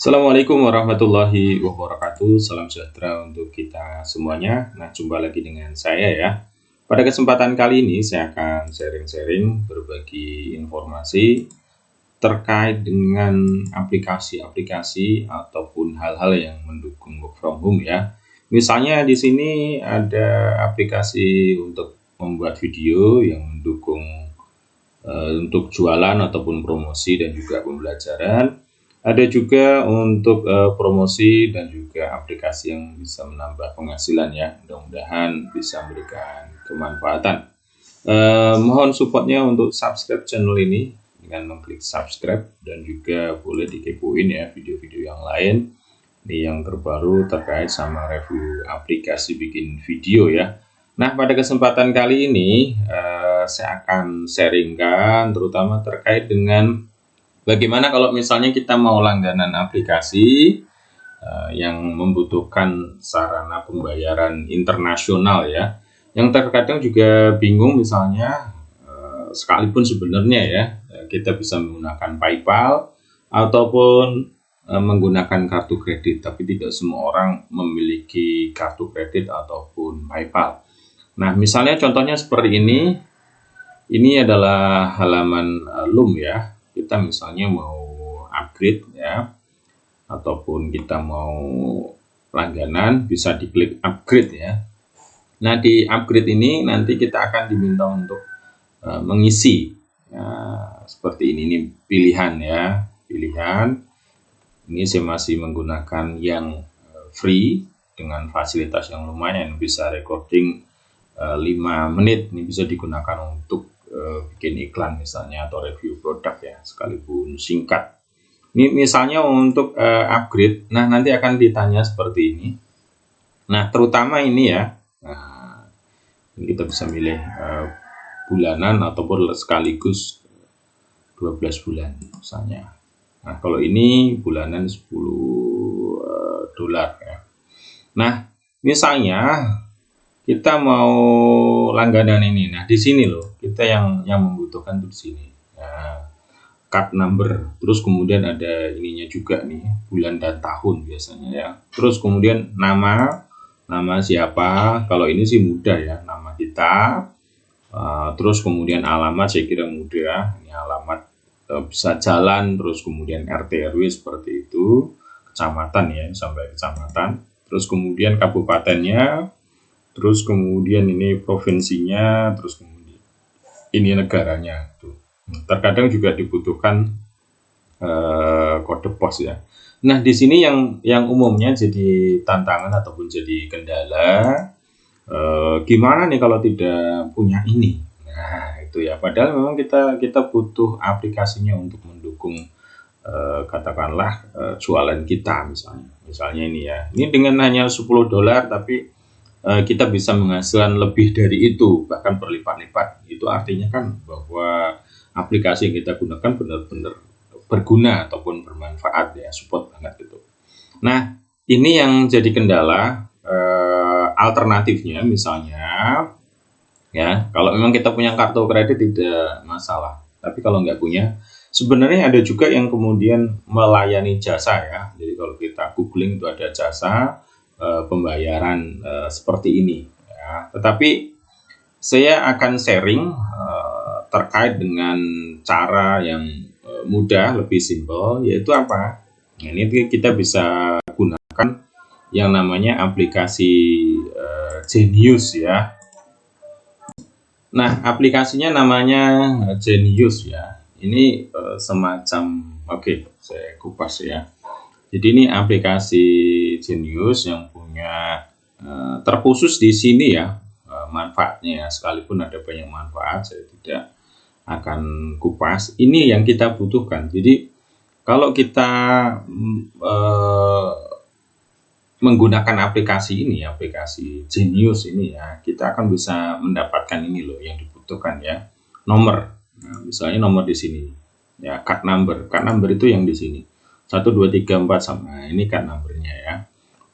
Assalamualaikum warahmatullahi wabarakatuh. Salam sejahtera untuk kita semuanya. Nah, jumpa lagi dengan saya ya. Pada kesempatan kali ini saya akan sharing-sharing berbagi informasi terkait dengan aplikasi-aplikasi ataupun hal-hal yang mendukung work from home ya. Misalnya di sini ada aplikasi untuk membuat video yang mendukung untuk jualan ataupun promosi dan juga pembelajaran. Ada juga untuk promosi dan juga aplikasi yang bisa menambah penghasilan ya. Mudah-mudahan bisa memberikan kemanfaatan. Mohon supportnya untuk subscribe channel ini dengan mengklik subscribe dan juga boleh dikepoin ya video-video yang lain. Ini yang terbaru terkait sama review aplikasi bikin video ya. Nah, pada kesempatan kali ini saya akan sharingkan terutama terkait dengan bagaimana kalau misalnya kita mau langganan aplikasi yang membutuhkan sarana pembayaran internasional ya, yang terkadang juga bingung misalnya sekalipun sebenarnya ya kita bisa menggunakan PayPal ataupun menggunakan kartu kredit, tapi tidak semua orang memiliki kartu kredit ataupun PayPal. Nah, misalnya contohnya seperti ini adalah halaman Loom ya. Kita misalnya mau upgrade ya, ataupun kita mau langganan, bisa diklik upgrade ya. Nah, di upgrade ini nanti kita akan diminta untuk mengisi ya, seperti ini pilihan ya, pilihan. Ini saya masih menggunakan yang free dengan fasilitas yang lumayan, bisa recording 5 menit. Ini bisa digunakan untuk bikin iklan misalnya atau review produk ya, sekalipun singkat. Ini misalnya untuk upgrade, nah nanti akan ditanya seperti ini. Nah, terutama ini ya, nah, ini kita bisa milih bulanan ataupun sekaligus 12 bulan misalnya. Nah, kalau ini bulanan 10 dolar ya. Nah, misalnya kita mau langganan ini. Nah, di sini loh, kita yang membutuhkan tuh di sini. Nah, card number, terus kemudian ada ininya juga nih, bulan dan tahun biasanya ya. Terus kemudian nama siapa? Kalau ini sih mudah ya, nama kita. Terus kemudian alamat, saya kira mudah. Ini alamat bisa jalan, terus kemudian RT RW seperti itu, kecamatan ya, sampai kecamatan. Terus kemudian kabupatennya. Terus kemudian ini provinsinya, terus kemudian ini negaranya. Tuh. Terkadang juga dibutuhkan kode pos ya. Nah, di sini yang umumnya jadi tantangan ataupun jadi kendala, gimana nih kalau tidak punya ini? Nah, itu ya. Padahal memang kita butuh aplikasinya untuk mendukung katakanlah jualan kita misalnya. Misalnya ini ya. Ini dengan hanya 10 dolar tapi kita bisa menghasilkan lebih dari itu, bahkan berlipat-lipat. Itu artinya kan bahwa aplikasi yang kita gunakan benar-benar berguna ataupun bermanfaat ya, support banget gitu. Nah, ini yang jadi kendala. Alternatifnya misalnya ya, kalau memang kita punya kartu kredit tidak masalah, tapi kalau nggak punya, sebenarnya ada juga yang kemudian melayani jasa ya. Jadi kalau kita googling itu ada jasa pembayaran seperti ini ya. Tetapi saya akan sharing terkait dengan cara yang mudah, lebih simpel, yaitu apa? Nah, ini kita bisa gunakan yang namanya aplikasi Genius ya. Nah, aplikasinya namanya Genius ya. Ini semacam, oke, saya kupas ya. Jadi ini aplikasi Genius yang punya terkhusus di sini ya manfaatnya, sekalipun ada banyak manfaat saya tidak akan kupas. Ini yang kita butuhkan. Jadi kalau kita menggunakan aplikasi ini, aplikasi Genius ini ya, kita akan bisa mendapatkan ini loh yang dibutuhkan ya, nomor. Nah, misalnya nomor di sini ya, card number itu yang di sini. 1, 2, 3, 4 sama ini kan numbernya ya.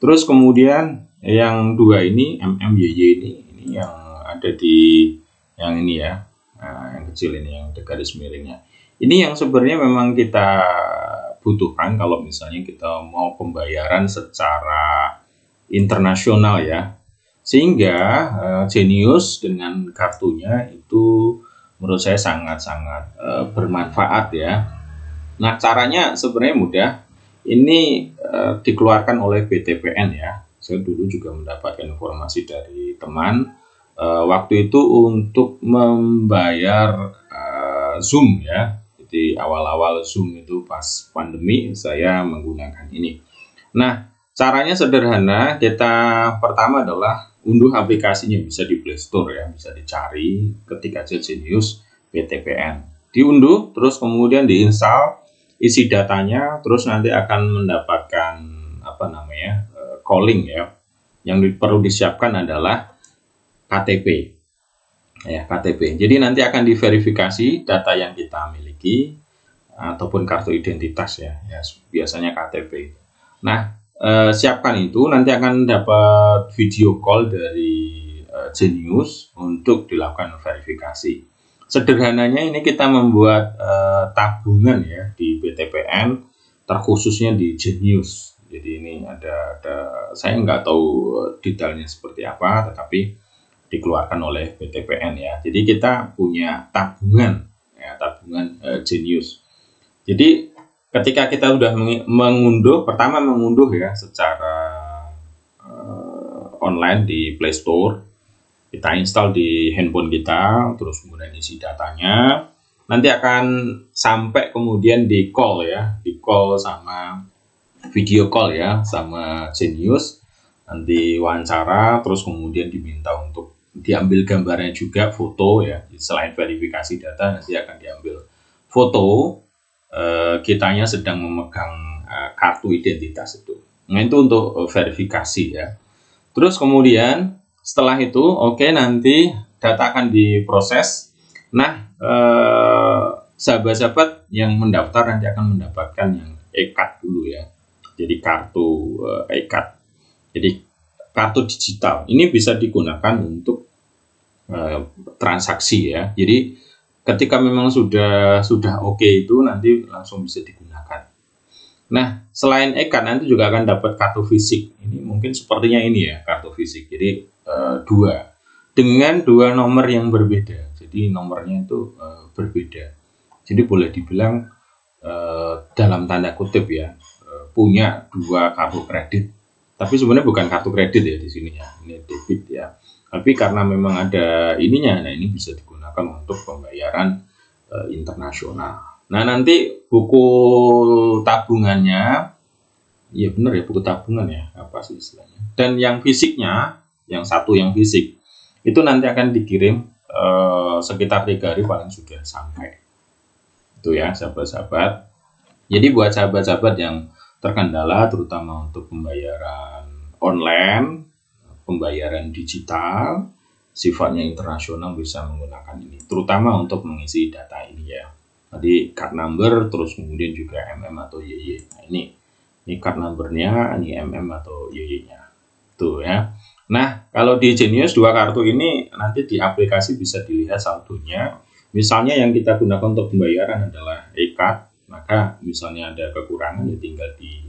Terus kemudian yang 2 ini MMYY ini yang ada di yang ini ya. Nah, yang kecil ini yang garis miringnya. Ini yang sebenarnya memang kita butuhkan kalau misalnya kita mau pembayaran secara internasional ya. Sehingga Genius dengan kartunya itu menurut saya sangat-sangat bermanfaat ya. Nah, caranya sebenarnya mudah. Ini dikeluarkan oleh BTPN ya. Saya dulu juga mendapatkan informasi dari teman waktu itu untuk membayar Zoom ya. Jadi awal-awal Zoom itu pas pandemi saya menggunakan ini. Nah, caranya sederhana. Kita pertama adalah unduh aplikasinya, bisa di Play Store ya, bisa dicari ketik aja Genius BTPN. Diunduh, terus kemudian diinstal, isi datanya, terus nanti akan mendapatkan calling ya. Yang perlu disiapkan adalah KTP. Ya, KTP. Jadi nanti akan diverifikasi data yang kita miliki ataupun kartu identitas ya. Biasanya KTP. Nah, siapkan itu, nanti akan dapat video call dari Genius untuk dilakukan verifikasi. Sederhananya ini kita membuat tabungan ya di BTPN, terkhususnya di Genius. Jadi ini ada saya nggak tahu detailnya seperti apa, tetapi dikeluarkan oleh BTPN ya. Jadi kita punya tabungan ya, tabungan Genius. Jadi ketika kita sudah pertama mengunduh ya secara online di Play Store, kita install di handphone kita, terus kemudian isi datanya, nanti akan sampai kemudian di call ya, di call sama video call ya sama Genius, nanti wawancara, terus kemudian diminta untuk diambil gambarnya juga, foto ya. Selain verifikasi data, nanti akan diambil foto kitanya sedang memegang kartu identitas itu. Nah, itu untuk verifikasi ya. Terus kemudian setelah itu nanti data akan diproses. Nah, sahabat-sahabat yang mendaftar nanti akan mendapatkan yang e-card dulu ya. Jadi kartu e-card. Jadi kartu digital ini bisa digunakan untuk transaksi ya. Jadi ketika memang sudah oke itu nanti langsung bisa digunakan. Nah, selain e-card nanti juga akan dapat kartu fisik. Ini mungkin sepertinya ini ya, kartu fisik. Jadi dua dengan dua nomor yang berbeda. Jadi nomornya itu berbeda. Jadi boleh dibilang dalam tanda kutip ya, punya dua kartu kredit. Tapi sebenarnya bukan kartu kredit ya di sini ya, ini debit ya. Tapi karena memang ada ininya, nah ini bisa digunakan untuk pembayaran internasional. Nah, nanti buku tabungannya, ya benar ya, buku tabungan ya, apa sih istilahnya. Dan yang fisiknya, yang satu yang fisik, itu nanti akan dikirim sekitar 3 hari paling sudah sampai. Itu ya sahabat-sahabat. Jadi buat sahabat-sahabat yang terkendala terutama untuk pembayaran online, pembayaran digital, sifatnya internasional bisa menggunakan ini, terutama untuk mengisi data ini ya. Tadi card number, terus kemudian juga atau YY. Nah, ini card numbernya, ini atau YY-nya. Tuh ya. Nah, kalau di Genius dua kartu ini nanti di aplikasi bisa dilihat saldonya. Misalnya yang kita gunakan untuk pembayaran adalah e-card, maka misalnya ada kekurangan ya tinggal di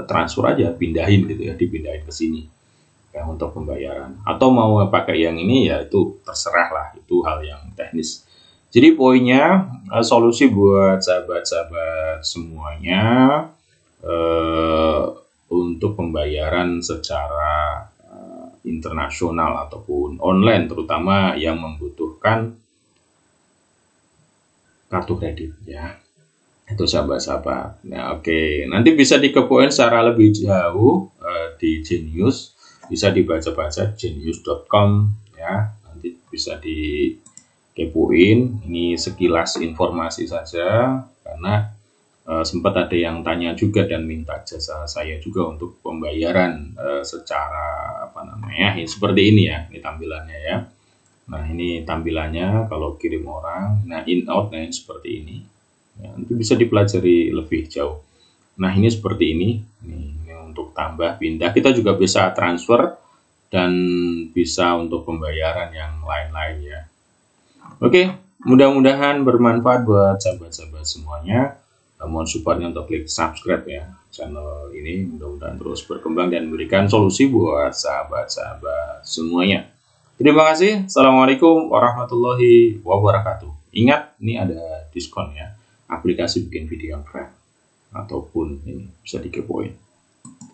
transfer aja, pindahin gitu ya, dipindahin ke sini ya untuk pembayaran. Atau mau pakai yang ini ya itu terserah lah, itu hal yang teknis. Jadi poinnya solusi buat sahabat-sahabat semuanya untuk pembayaran secara internasional ataupun online, terutama yang membutuhkan kartu kredit ya. Itu sahabat-sahabat. Nah, nanti bisa dikepoin secara lebih jauh di Genius, bisa dibaca-baca genius.com ya. Nanti bisa dikepoin. Ini sekilas informasi saja karena sempat ada yang tanya juga dan minta jasa saya juga untuk pembayaran secara seperti ini ya, ini tampilannya ya. Nah, ini tampilannya kalau kirim orang. Nah, in out seperti ini. Ya, nanti bisa dipelajari lebih jauh. Nah, ini seperti ini. Ini untuk tambah pindah. Kita juga bisa transfer dan bisa untuk pembayaran yang lain-lain ya. Oke, mudah-mudahan bermanfaat buat sahabat-sahabat semuanya. mohon supportnya untuk klik subscribe ya channel ini, mudah-mudahan terus berkembang dan memberikan solusi buat sahabat-sahabat semuanya. Terima kasih. Assalamualaikum warahmatullahi wabarakatuh. Ingat, ini ada diskon ya. Aplikasi bikin video yang keren. Ataupun ini bisa dikepoin.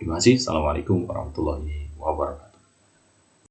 Terima kasih. Assalamualaikum warahmatullahi wabarakatuh.